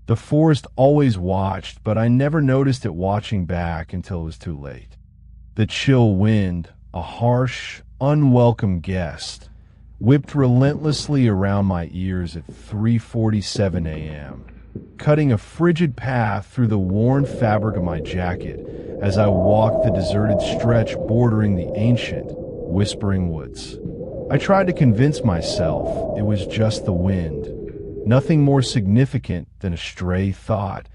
The forest always watched, but I never noticed it watching back until it was too late. The chill wind, a harsh, unwelcome guest, whipped relentlessly around my ears at 3:47 a.m., cutting a frigid path through the worn fabric of my jacket as I walked the deserted stretch bordering the ancient, whispering woods. I tried to convince myself it was just the wind, nothing more significant than a stray thought,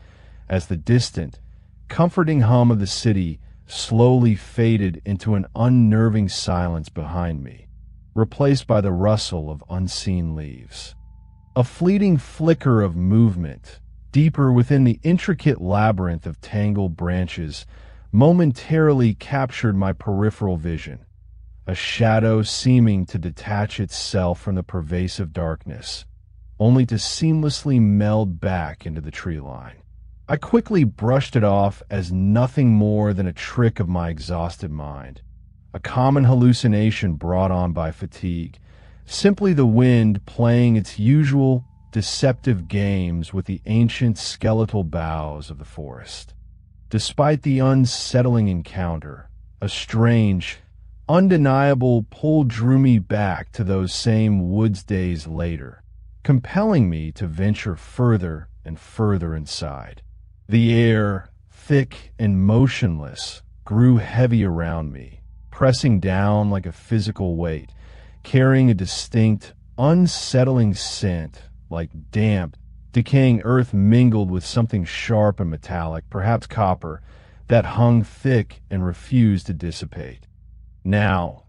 as the distant, comforting hum of the city slowly faded into an unnerving silence behind me, replaced by the rustle of unseen leaves. A fleeting flicker of movement, deeper within the intricate labyrinth of tangled branches, momentarily captured my peripheral vision, a shadow seeming to detach itself from the pervasive darkness, only to seamlessly meld back into the tree line. I quickly brushed it off as nothing more than a trick of my exhausted mind, a common hallucination brought on by fatigue, simply the wind playing its usual deceptive games with the ancient skeletal boughs of the forest. Despite the unsettling encounter, a strange, undeniable pull drew me back to those same woods days later, compelling me to venture further and further inside. The air, thick and motionless, grew heavy around me, pressing down like a physical weight, carrying a distinct, unsettling scent, like damp, decaying earth mingled with something sharp and metallic, perhaps copper, that hung thick and refused to dissipate. Now,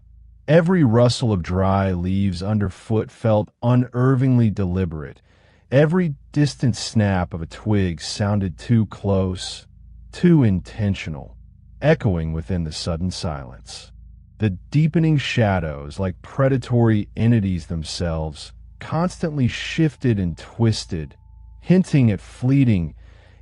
every rustle of dry leaves underfoot felt unnervingly deliberate. Every distant snap of a twig sounded too close, too intentional, echoing within the sudden silence. The deepening shadows, like predatory entities themselves, constantly shifted and twisted, hinting at fleeting,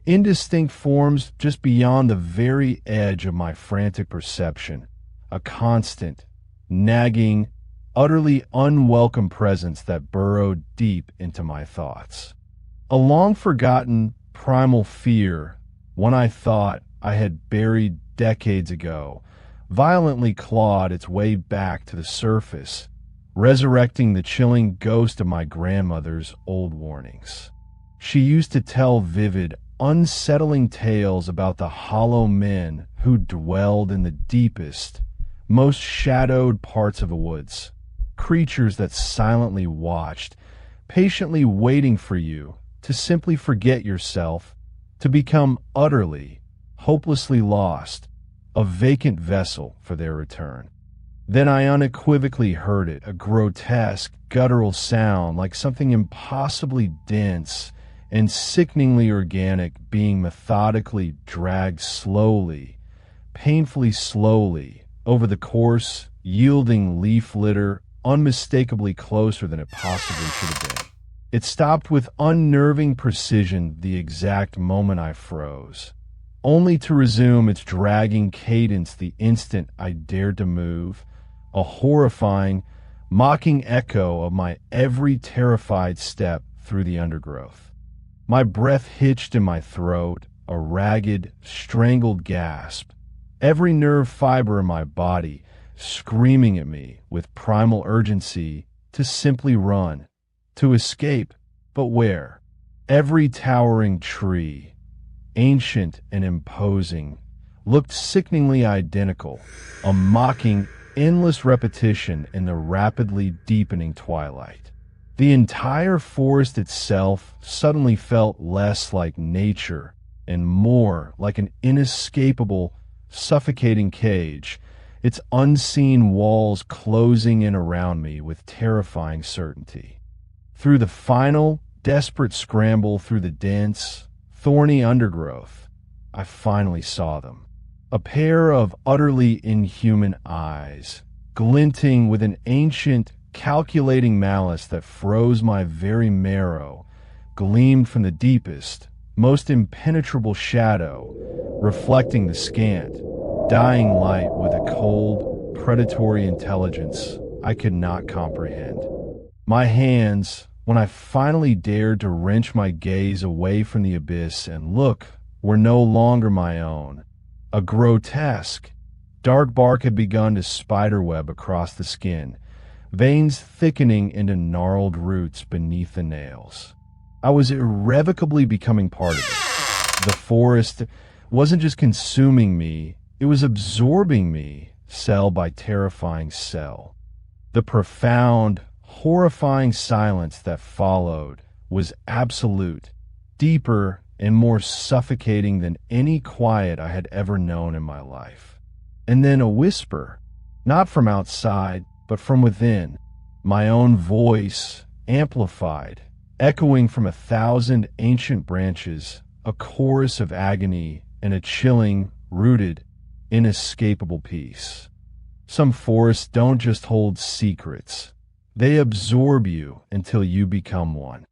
indistinct forms just beyond the very edge of my frantic perception, a constant, nagging, utterly unwelcome presence that burrowed deep into my thoughts. A long-forgotten primal fear, one I thought I had buried decades ago, violently clawed its way back to the surface, resurrecting the chilling ghost of my grandmother's old warnings. She used to tell vivid, unsettling tales about the hollow men who dwelled in the deepest, most shadowed parts of the woods, creatures that silently watched, patiently waiting for you to simply forget yourself, to become utterly, hopelessly lost, a vacant vessel for their return. Then I unequivocally heard it, a grotesque, guttural sound like something impossibly dense and sickeningly organic being methodically dragged slowly, painfully slowly, over the coarse, yielding leaf litter, unmistakably closer than it possibly should have been. It stopped with unnerving precision the exact moment I froze, only to resume its dragging cadence the instant I dared to move, a horrifying, mocking echo of my every terrified step through the undergrowth. My breath hitched in my throat, a ragged, strangled gasp, every nerve fiber in my body screaming at me with primal urgency to simply run, to escape, but where? Every towering tree, ancient and imposing, looked sickeningly identical, a mocking, endless repetition in the rapidly deepening twilight. The entire forest itself suddenly felt less like nature and more like an inescapable, suffocating cage, its unseen walls closing in around me with terrifying certainty. Through the final, desperate scramble through the dense, thorny undergrowth, I finally saw them. A pair of utterly inhuman eyes, glinting with an ancient, calculating malice that froze my very marrow, gleamed from the deepest, most impenetrable shadow, reflecting the scant, dying light with a cold, predatory intelligence I could not comprehend. My hands, when I finally dared to wrench my gaze away from the abyss and look were no longer my own. A grotesque, dark bark had begun to spiderweb across the skin, veins thickening into gnarled roots beneath the nails. I was irrevocably becoming part of it. The forest wasn't just consuming me, it was absorbing me, cell by terrifying cell. The profound, horrifying silence that followed was absolute, deeper and more suffocating than any quiet I had ever known in my life. And then a whisper, not from outside, but from within, my own voice amplified, echoing from 1,000 ancient branches, a chorus of agony and a chilling, rooted, inescapable peace. Some forests don't just hold secrets. They absorb you until you become one.